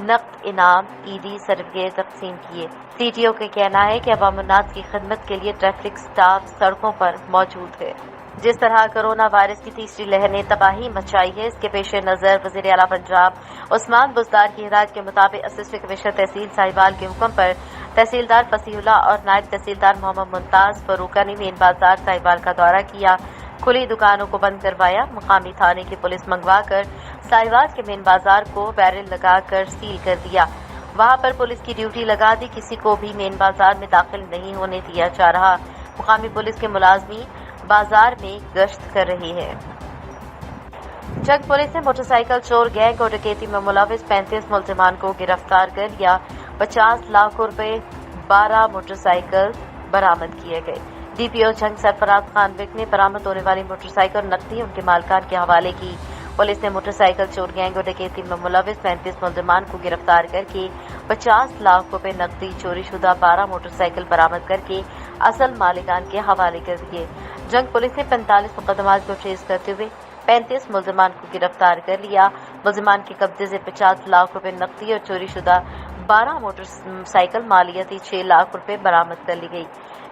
نقد انعام عیدی سرٹیفکیٹ تقسیم کیے۔ CTO کا کہنا ہے کہ عوام الناس کی خدمت کے لیے ٹریفک سٹاف سڑکوں پر موجود ہے۔ جس طرح کرونا وائرس کی تیسری لہر نے تباہی مچائی ہے، اس کے پیش نظر وزیر اعلیٰ پنجاب عثمان بزدار کی ہدایت کے مطابق اسسٹنٹ کمشنر تحصیل ساہیوال کے حکم پر تحصیلدار فصیح اللہ اور نائب تحصیلدار محمد ممتاز فروخہ نے مین بازار ساہیوال کا دورہ کیا، کھلی دکانوں کو بند کروایا، مقامی تھانے کی پولیس منگوا کر ساہیوال کے مین بازار کو بیرل لگا کر سیل کر دیا۔ وہاں پر پولیس کی ڈیوٹی لگا دی، کسی کو بھی مین بازار میں داخل نہیں ہونے دیا جا رہا۔ مقامی پولیس کے ملازمین بازار میں گشت کر رہے ہیں۔ جنگ پولیس نے موٹر سائیکل چور گینگ اور ڈکیتی میں ملوث 35 ملزمان کو گرفتار کر لیا، 50 لاکھ روپے 12 موٹر سائیکل برآمد کیے گئے۔ DPO جنگ سرفراز خان وک نے برآمد ہونے والی موٹر سائیکل اور نقدی ان کے مالکان کے حوالے کی۔ پولیس نے موٹر سائیکل چور گینگ اور ڈکیتی میں ملوث 35 ملزمان کو گرفتار کر کے 50 لاکھ روپے نقدی، چوری شدہ 12 موٹر سائیکل برآمد کر کے اصل مالکان کے حوالے کر دیے۔ جنگ پولیس نے 45 مقدمات کو ٹریس کرتے ہوئے 35 ملزمان کو گرفتار کر لیا۔ ملزمان کے قبضے سے 50 لاکھ روپے نقدی اور چوری شدہ 12 موٹر سائیکل مالیتی 6 لاکھ روپے برآمد کر لی گئی۔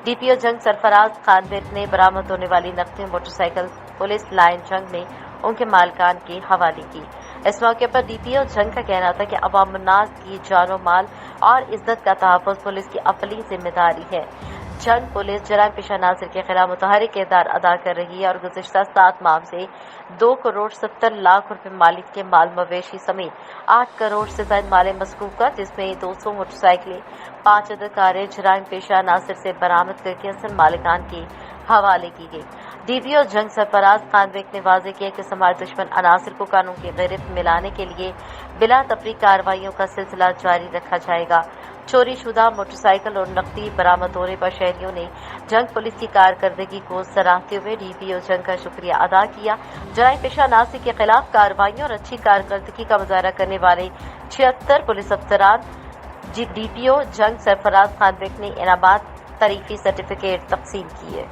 DPO جنگ سرفراز خان وک نے برآمد ہونے والی نقدی موٹر سائیکل پولیس لائن جنگ میں ان کے مالکان کے حوالے کی۔ اس موقع پر DPO جنگ کا کہنا تھا کہ عوام الناس کی جان و مال اور عزت کا تحفظ پولیس کی اولی ذمہ داری ہے۔ جنگ پولیس جرائم پیشہ عناصر کے خلاف متحرک کردار ادا کر رہی ہے اور گزشتہ 7 ماہ سے 2 کروڑ 70 لاکھ روپے مالک کے مال مویشی سمیت 8 کروڑ سے زائد مال مسروق کا، جس میں 200 موٹر سائیکلیں، 5 عدد کاریں جرائم پیشہ عناصر سے برآمد کر کے اصل مالکان کے حوالے کی گئی۔ DPO جنگ سرفراز خان وک نے واضح کیا کہ سماج دشمن عناصر کو قانون کی گرفت میں لانے کے لیے بلا تفریق کارروائیوں کا سلسلہ جاری رکھا جائے گا۔ چوری شدہ موٹر سائیکل اور نقدی برآمد ہونے پر شہریوں نے جنگ پولیس کی کارکردگی کو سراہتے ہوئے DPO جنگ کا شکریہ ادا کیا۔ جرائم پیشہ عناصر کے خلاف کارروائیوں اور اچھی کارکردگی کا مظاہرہ کرنے والے 76 پولیس افسران DPO جنگ سرفراز خان وک نے انعامات تعریفی سرٹیفکیٹ تقسیم کیے۔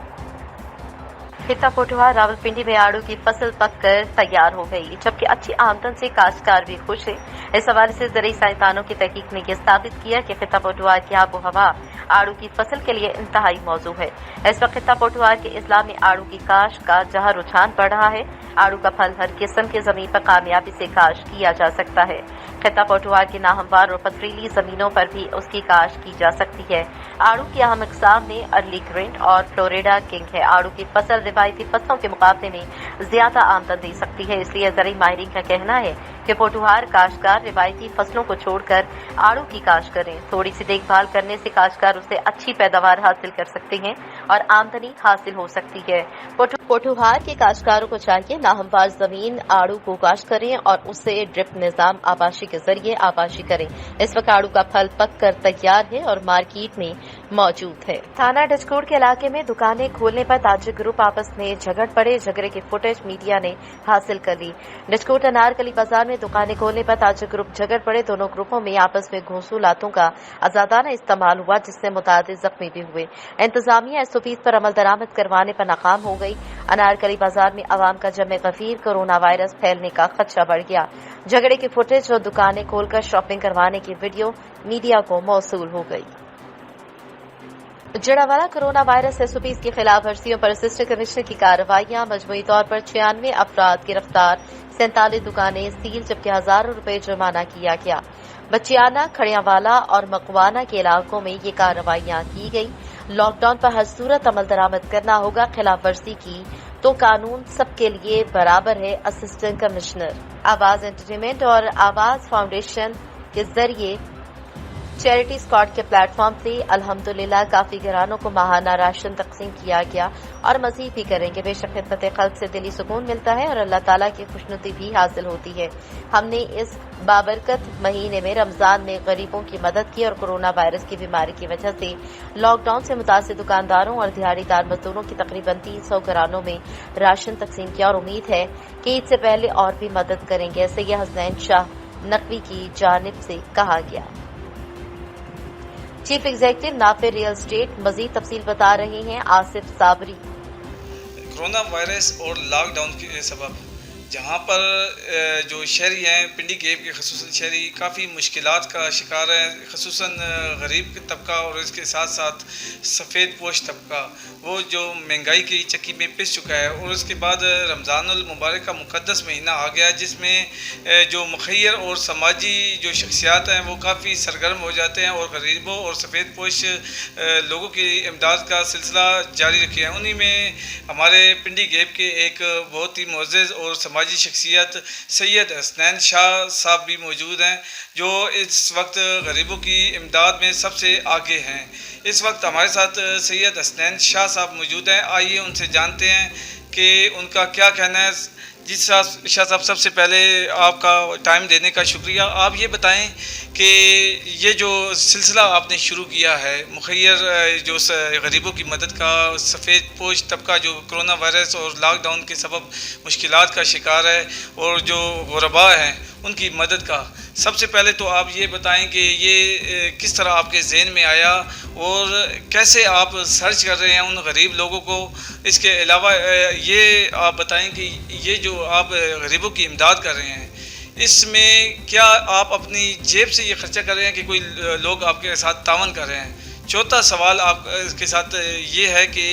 خطہ پوٹھوہار راولپنڈی میں آڑو کی فصل پک کر تیار ہو گئی، جبکہ اچھی آمدن سے کاشتکار بھی خوش ہے۔ اس حوالے سے زرعی سائنسدانوں کی تحقیق نے یہ ثابت کیا کہ خطہ پوٹھوہار کی آب و ہوا آڑو کی فصل کے لیے انتہائی موزوں ہے۔ اس وقت خطہ پوٹھوہار کے اضلاع میں آڑو کی کاشت کا جہاں رجحان بڑھ رہا ہے، آڑو کا پھل ہر قسم کے زمین پر کامیابی سے کاشت کیا جا سکتا ہے۔ خطہ پوٹھوہار کی ناہموار اور پتھریلی زمینوں پر بھی اس کی کاشت کی جا سکتی ہے۔ آڑو کی اہم اقسام میں ارلی گرینڈ اور فلوریڈا کنگ ہے۔ آڑو کی فصل روایتی فصلوں کے مقابلے میں زیادہ آمدن دے سکتی ہے، اس لیے زرعی ماہرین کا کہنا ہے کہ پوٹھوہار کاشتکار روایتی فصلوں کو چھوڑ کر آڑو کی کاشت کریں۔ تھوڑی سی دیکھ بھال کرنے سے کاشتکار اسے اچھی پیداوار حاصل کر سکتے ہیں اور آمدنی حاصل ہو سکتی ہے۔ پوٹھوہار کے کاشتکاروں کو چاہیے ناہموار زمین آڑو کو کاشت کریں اور اسے ڈرپ نظام آباشی کے ذریعے آباشی کریں۔ اس وقت آڑو کا پھل پک کر تیار ہے اور مارکیٹ میں موجود ہے۔ تھانہ ڈچکوڑ کے علاقے میں دکانیں کھولنے پر تاجر گروپ آپس میں جھگڑ پڑے، جھگڑے کی فوٹیج میڈیا نے حاصل کر لی۔ ڈچکوڑ انارکلی بازار میں دکانیں کھولنے پر تاجر گروپ جھگڑ پڑے، دونوں گروپوں میں آپس میں گھونسو لاتوں کا آزادانہ استعمال ہوا، جس سے متعدد زخمی بھی ہوئے۔ انتظامیہ SOPs پر عمل درآمد کروانے پر ناکام ہو گئی۔ انارکلی بازار میں عوام کا جمع غفیر، کورونا وائرس پھیلنے کا خدشہ بڑھ گیا۔ جھگڑے کی فوٹیج اور دکانیں کھول کر شاپنگ کروانے کی ویڈیو میڈیا کو موصول ہو گئی۔ جڑاوالا کورونا وائرس SOPs کی خلاف ورزیوں پر اسسٹنٹ کمشنر کی کارروائیاں، مجموعی طور پر 96 افراد گرفتار، 47 دکانیں سیل، جبکہ ہزاروں روپے جرمانہ کیا گیا۔ بچیانہ، کھڑیاوالا اور مکوانا کے علاقوں میں یہ کارروائیاں کی گئی۔ لاک ڈاؤن پر ہر صورت عمل درآمد کرنا ہوگا، خلاف ورزی کی تو قانون سب کے لیے برابر ہے۔ اسسٹنٹ کمشنر آواز انٹرٹینمنٹ اور آواز فاؤنڈیشن کے ذریعے چیریٹی اسکواڈ کے پلیٹ فارم سے الحمدللہ کافی گھرانوں کو ماہانہ راشن تقسیم کیا گیا اور مزید بھی کریں گے۔ بے شک خدمت خلق سے دلی سکون ملتا ہے اور اللہ تعالیٰ کی خوشنودی بھی حاصل ہوتی ہے۔ ہم نے اس بابرکت مہینے میں رمضان میں غریبوں کی مدد کی اور کورونا وائرس کی بیماری کی وجہ سے لاک ڈاؤن سے متاثر دکانداروں اور دیہڑی دار مزدوروں کی تقریباً 300 گھرانوں میں راشن تقسیم کیا اور امید ہے کہ عید سے پہلے اور بھی مدد کریں گے، ایسے یہ حسنین شاہ نقوی کی جانب سے کہا گیا۔ چیف ایگزیکٹو نافع ریئل اسٹیٹ مزید تفصیل بتا رہے ہیں آصف صابری۔ کورونا وائرس اور لاک ڈاؤن کے سبب جہاں پر جو شہری ہیں پنڈی گیپ کے خصوصاً شہری کافی مشکلات کا شکار ہیں، خصوصاً غریب طبقہ اور اس کے ساتھ ساتھ سفید پوش طبقہ، وہ جو مہنگائی کی چکی میں پس چکا ہے، اور اس کے بعد رمضان المبارک کا مقدس مہینہ آ گیا جس میں جو مخیر اور سماجی جو شخصیات ہیں وہ کافی سرگرم ہو جاتے ہیں اور غریبوں اور سفید پوش لوگوں کی امداد کا سلسلہ جاری رکھے ہیں۔ انہی میں ہمارے پنڈی گیپ کے ایک بہت ہی معزز اور سماجی شخصیت سید حسنین شاہ صاحب بھی موجود ہیں جو اس وقت غریبوں کی امداد میں سب سے آگے ہیں۔ اس وقت ہمارے ساتھ سید حسنین شاہ صاحب موجود ہیں، آئیے ان سے جانتے ہیں کہ ان کا کیا کہنا ہے۔ جی شاہ صاحب، سب سے پہلے آپ کا ٹائم دینے کا شکریہ۔ آپ یہ بتائیں کہ یہ جو سلسلہ آپ نے شروع کیا ہے مخیر جو غریبوں کی مدد کا، سفید پوش طبقہ جو کرونا وائرس اور لاک ڈاؤن کے سبب مشکلات کا شکار ہے، اور جو غرباء ہیں ان کی مدد کا، سب سے پہلے تو آپ یہ بتائیں کہ یہ کس طرح آپ کے ذہن میں آیا اور کیسے آپ سرچ کر رہے ہیں ان غریب لوگوں کو۔ اس کے علاوہ یہ آپ بتائیں کہ یہ جو آپ غریبوں کی امداد کر رہے ہیں، اس میں کیا آپ اپنی جیب سے یہ خرچہ کر رہے ہیں کہ کوئی لوگ آپ کے ساتھ تعاون کر رہے ہیں؟ چوتھا سوال آپ کے ساتھ یہ ہے کہ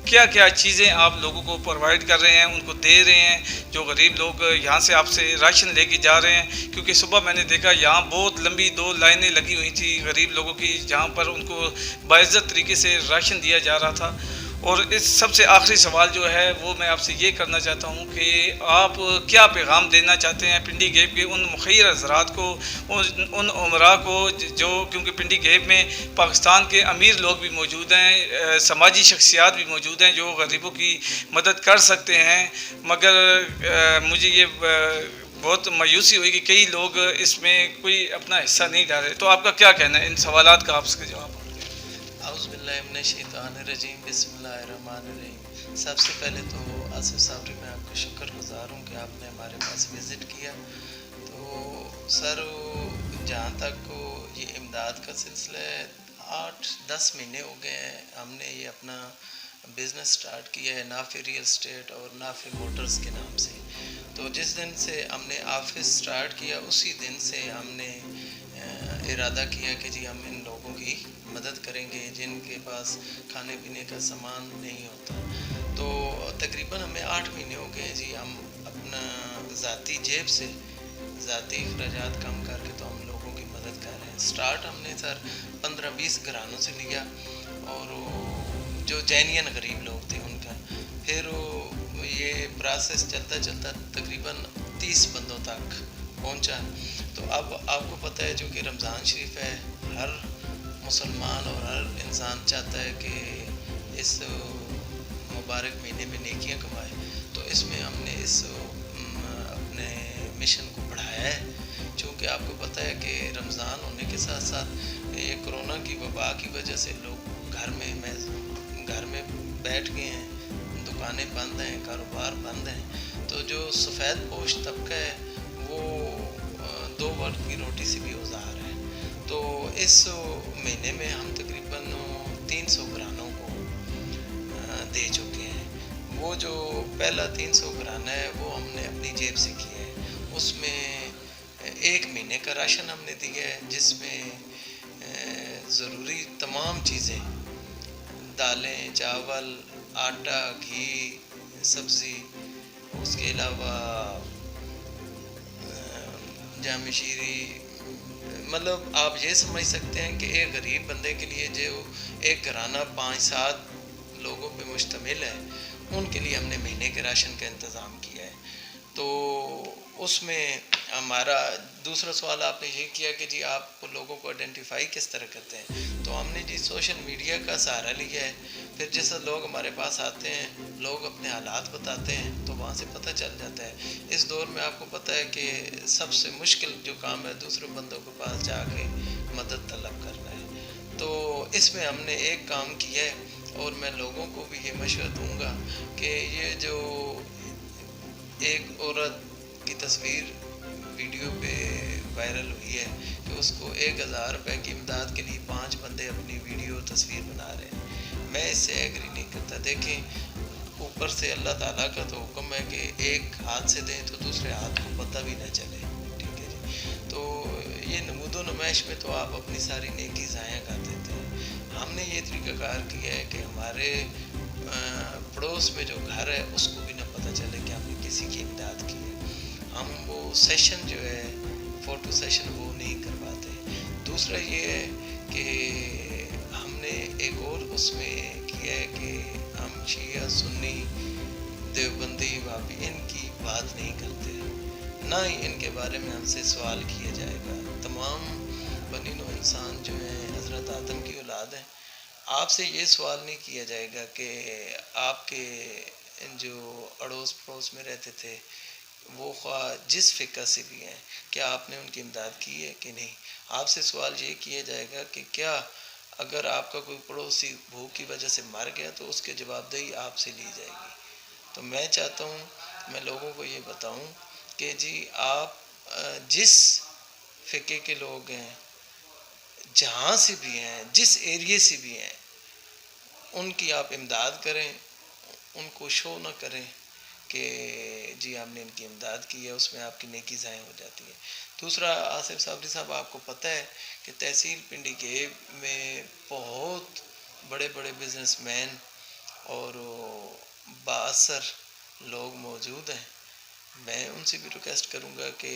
کیا کیا چیزیں آپ لوگوں کو پرووائڈ کر رہے ہیں، ان کو دے رہے ہیں، جو غریب لوگ یہاں سے آپ سے راشن لے کے جا رہے ہیں؟ کیونکہ صبح میں نے دیکھا یہاں بہت لمبی 2 لائنیں لگی ہوئی تھی غریب لوگوں کی، جہاں پر ان کو باعزت طریقے سے راشن دیا جا رہا تھا۔ اور اس سب سے آخری سوال جو ہے وہ میں آپ سے یہ کرنا چاہتا ہوں کہ آپ کیا پیغام دینا چاہتے ہیں پنڈی گیپ کے ان مخیر حضرات کو، ان عمراء کو، جو کیونکہ پنڈی گیپ میں پاکستان کے امیر لوگ بھی موجود ہیں، سماجی شخصیات بھی موجود ہیں جو غریبوں کی مدد کر سکتے ہیں، مگر مجھے یہ بہت مایوسی ہوئی کہ کئی لوگ اس میں کوئی اپنا حصہ نہیں ڈالے۔ تو آپ کا کیا کہنا ہے ان سوالات کا؟ آپ اس کے جواب۔ اعوذ باللہ من الشیطان الرجیم، بسم اللہ الرحمن الرحیم۔ سب سے پہلے تو آصف صابری میں آپ کا شکر گزار ہوں کہ آپ نے ہمارے پاس وزٹ کیا۔ تو سر، جہاں تک یہ امداد کا سلسلہ ہے، 8-10 مہینے ہو گئے ہیں ہم نے یہ اپنا بزنس سٹارٹ کیا ہے نافع ریئل اسٹیٹ اور نافع موٹرز کے نام سے۔ تو جس دن سے ہم نے آفس سٹارٹ کیا اسی دن سے ہم نے ارادہ کیا کہ جی ہم ان لوگوں کی مدد کریں گے جن کے پاس کھانے پینے کا سامان نہیں ہوتا۔ تو تقریباً ہمیں 8 مہینے ہو گئے جی، ہم اپنا ذاتی جیب سے ذاتی اخراجات کم کر کے تو ہم لوگوں کی مدد کر رہے ہیں۔ سٹارٹ ہم نے سر 15-20 گھرانوں سے لیا، اور جو جینین غریب لوگ تھے ان کا، پھر یہ پروسیس چلتا چلتا تقریباً 30 بندوں تک پہنچا۔ تو اب آپ کو پتہ ہے جو کہ رمضان شریف ہے، ہر مسلمان اور ہر انسان چاہتا ہے کہ اس مبارک مہینے میں نیکیاں کمائے۔ تو اس میں ہم نے اس اپنے مشن کو بڑھایا ہے، چونکہ آپ کو پتہ ہے کہ رمضان ہونے کے ساتھ ساتھ یہ کرونا کی وبا کی وجہ سے لوگ گھر میں بیٹھ گئے ہیں، دکانیں بند ہیں، کاروبار بند ہیں۔ تو جو سفید پوش طبقہ ہے وہ 2 وقت کی روٹی سے بھی گزار ہے۔ تو اس مہینے میں ہم تقریباً 300 گھرانوں کو دے چکے ہیں۔ وہ جو پہلا 300 گھرانہ ہے وہ ہم نے اپنی جیب سے کیا ہے، اس میں 1 مہینے کا راشن ہم نے دیا ہے، جس میں ضروری تمام چیزیں، دالیں، چاول، آٹا، گھی، سبزی، اس کے علاوہ جامع شیری، مطلب آپ یہ سمجھ سکتے ہیں کہ ایک غریب بندے کے لیے جو ایک گھرانہ 5-7 لوگوں پہ مشتمل ہے، ان کے لیے ہم نے مہینے کے راشن کا انتظام کیا ہے۔ تو اس میں ہمارا دوسرا سوال آپ نے یہ کیا کہ جی آپ لوگوں کو آئیڈینٹیفائی کس طرح کرتے ہیں؟ تو ہم نے جی سوشل میڈیا کا سہارا لیا ہے۔ پھر جیسا لوگ ہمارے پاس آتے ہیں، لوگ اپنے حالات بتاتے ہیں، تو وہاں سے پتہ چل جاتا ہے۔ اس دور میں آپ کو پتہ ہے کہ سب سے مشکل جو کام ہے دوسرے بندوں کے پاس جا کے مدد طلب کرنا ہے۔ تو اس میں ہم نے ایک کام کیا ہے، اور میں لوگوں کو بھی یہ مشورہ دوں گا کہ یہ جو ایک عورت کی تصویر ویڈیو پہ وائرل ہوئی ہے کہ اس کو 1000 روپے کی امداد کے لیے 5 بندے اپنی ویڈیو تصویر بنا رہے ہیں، میں اس سے ایگری نہیں کرتا۔ دیکھیں اوپر سے اللہ تعالیٰ کا تو حکم ہے کہ ایک ہاتھ سے دیں تو دوسرے ہاتھ کو پتہ بھی نہ چلے، ٹھیک ہے جی. تو یہ نمود و نمائش میں تو آپ اپنی ساری نیکی ضائع کر دیتے ہیں. ہم نے یہ طریقہ کار کیا ہے کہ ہمارے پڑوس میں جو گھر ہے اس کو بھی نہ پتہ چلے کہ ہم نے کسی کی امداد کی ہے. ہم وہ سیشن جو ہے فوٹو سیشن وہ نہیں کرواتے. دوسرا یہ ہے کہ ہم نے ایک اور اس میں کیا ہے کہ ہم شیعہ سنی دیوبندی وہابی ان کی بات نہیں کرتے، نہ ہی ان کے بارے میں ہم سے سوال کیا جائے گا. تمام بنی نوع انسان جو ہیں حضرت آدم کی اولاد ہیں. آپ سے یہ سوال نہیں کیا جائے گا کہ آپ کے جو اڑوس پڑوس میں رہتے تھے وہ خواہ جس فقہ سے بھی ہیں کیا آپ نے ان کی امداد کی ہے کہ نہیں. آپ سے سوال یہ کیا جائے گا کہ کیا اگر آپ کا کوئی پڑوسی بھوک کی وجہ سے مر گیا تو اس کے جواب دہی آپ سے لی جائے گی. تو میں چاہتا ہوں میں لوگوں کو یہ بتاؤں کہ جی آپ جس فقہ کے لوگ ہیں، جہاں سے بھی ہیں، جس ایریے سے بھی ہیں، ان کی آپ امداد کریں، ان کو شو نہ کریں کہ جی ہم نے ان کی امداد کی ہے، اس میں آپ کی نیکی ضائع ہو جاتی ہے. دوسرا آصف صابری صاحب آپ کو پتہ ہے کہ تحصیل پنڈی گیب میں بہت بڑے بڑے بزنس مین اور بااثر لوگ موجود ہیں. میں ان سے بھی ریکویسٹ کروں گا کہ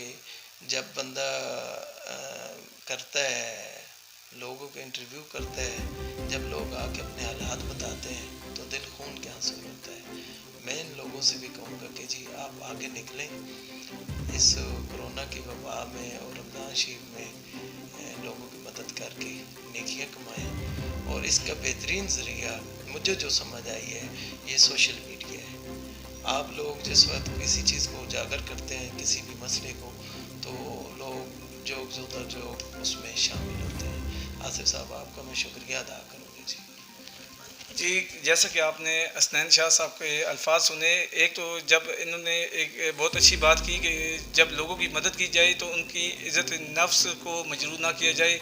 جب بندہ کرتا ہے لوگوں کا انٹرویو کرتا ہے، جب لوگ آ کے اپنے حالات بتاتے ہیں تو دل خون کے آنسو ہوتا ہے. میں ان لوگوں سے بھی کہوں گا کہ جی آپ آگے نکلیں اس کرونا کی وبا میں اور رمضان شریف میں لوگوں کی مدد کر کے نیکیاں کمائیں. اور اس کا بہترین ذریعہ مجھے جو سمجھ آئی ہے یہ سوشل میڈیا ہے. آپ لوگ جس وقت کسی چیز کو اجاگر کرتے ہیں، کسی بھی مسئلے کو، تو لوگ جوک زدہ جوک اس میں شامل ہوتے ہیں. آصف صاحب آپ کا میں شکریہ ادا کروں گا. جی جیسا کہ آپ نے اسنین شاہ صاحب کے الفاظ سنے، ایک تو جب انہوں نے ایک بہت اچھی بات کی کہ جب لوگوں کی مدد کی جائے تو ان کی عزت نفس کو مجروح نہ کیا جائے.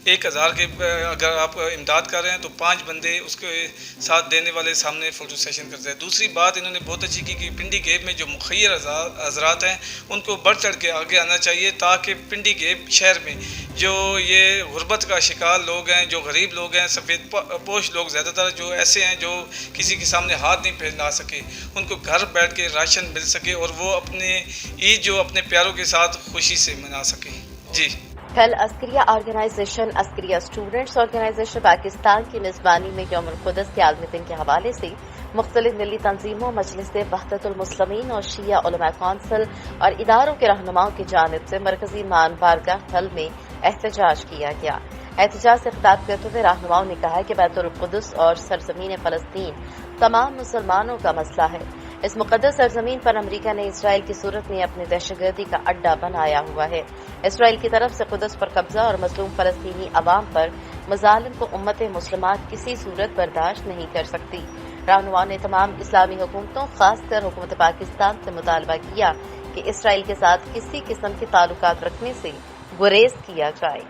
1000 کے اگر آپ امداد کر رہے ہیں تو 5 بندے اس کے ساتھ دینے والے سامنے فوٹو سیشن کرتے ہیں. دوسری بات انہوں نے بہت اچھی کی کہ پنڈی گیب میں جو مخیر حضرات ہیں ان کو بڑھ چڑھ کے آگے آنا چاہیے تاکہ پنڈی گیب شہر میں جو یہ غربت کا شکار لوگ ہیں، جو غریب لوگ ہیں، سفید پوش لوگ زیادہ تر جو ایسے ہیں جو کسی کے سامنے ہاتھ نہیں پھیلا سکے، ان کو گھر بیٹھ کے راشن مل سکے اور وہ اپنے عید جو اپنے پیاروں کے ساتھ خوشی سے منا سکے. جی کل عسکریہ آرگنائزیشن عسکریہ اسٹوڈنٹس آرگنائزیشن پاکستان کی میزبانی میں یوم القدس کے عالمی دن کے حوالے سے مختلف ملی تنظیموں، مجلس وحدت المسلمین اور شیعہ علماء کونسل اور اداروں کے رہنماؤں کی جانب سے مرکزی مان بارگاہ حل میں احتجاج کیا گیا. احتجاج سے خطاب کرتے ہوئے رہنماؤں نے کہا کہ بیت القدس اور سرزمین فلسطین تمام مسلمانوں کا مسئلہ ہے. اس مقدس سرزمین پر امریکہ نے اسرائیل کی صورت میں اپنی دہشت گردی کا اڈا بنایا ہوا ہے. اسرائیل کی طرف سے قدس پر قبضہ اور مظلوم فلسطینی عوام پر مظالم کو امت مسلمات کسی صورت برداشت نہیں کر سکتی. رہنماؤں نے تمام اسلامی حکومتوں خاص کر حکومت پاکستان سے مطالبہ کیا کہ اسرائیل کے ساتھ کسی قسم کے تعلقات رکھنے سے گریز کیا جائے.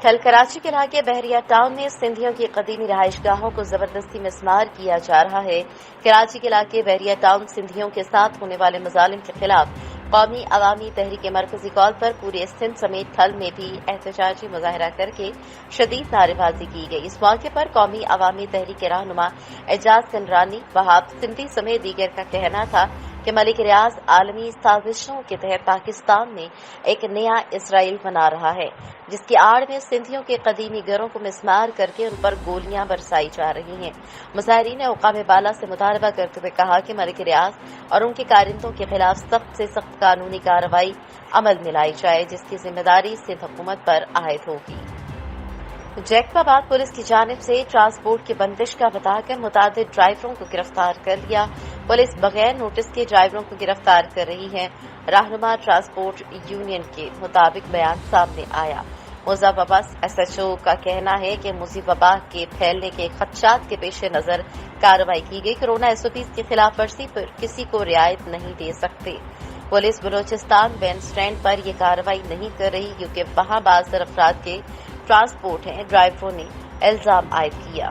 کل کراچی کے علاقے بحریہ ٹاؤن میں سندھیوں کی قدیمی رہائش گاہوں کو زبردستی مسمار کیا جا رہا ہے. کراچی کے علاقے بحریہ ٹاؤن سندھیوں کے ساتھ ہونے والے مظالم کے خلاف قومی عوامی تحریک مرکزی کال پر پورے سندھ سمیت ٹھل میں بھی احتجاجی مظاہرہ کر کے شدید نعرے بازی کی گئی. اس موقع پر قومی عوامی تحریک کے رہنما اعجاز کنرانی، وہاب سندھی سمیت دیگر کا کہنا تھا کہ ملک ریاض عالمی سازشوں کے تحت پاکستان میں ایک نیا اسرائیل بنا رہا ہے جس کی آڑ میں سندھیوں کے قدیمی گھروں کو مسمار کر کے ان پر گولیاں برسائی جا رہی ہیں. مظاہرین نے حکام بالا سے مطالبہ کرتے ہوئے کہا کہ ملک ریاض اور ان کے کارندوں کے خلاف سخت سے سخت قانونی کارروائی عمل میں لائی جائے جس کی ذمہ داری سندھ حکومت پر عائد ہوگی. جیکب آباد پولیس کی جانب سے ٹرانسپورٹ کی بندش کا بتا کر متعدد ڈرائیوروں کو گرفتار کر لیا. پولیس بغیر نوٹس کے ڈرائیوروں کو گرفتار کر رہی ہے. رہنما ٹرانسپورٹ یونین کے مطابق بیان سامنے آیا. مذہب بس ایس ایچ او کا کہنا ہے کہ مذہب وبا کے پھیلنے کے خدشات کے پیش نظر کارروائی کی گئی. کورونا SOPs کی خلاف ورزی پر کسی کو رعایت نہیں دے سکتے. پولیس بلوچستان بین اسٹینڈ پر یہ کارروائی نہیں کر رہی کیونکہ وہاں بعض افراد کے ٹرانسپورٹ ہیں. ڈرائیوروں نے الزام عائد کیا.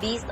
20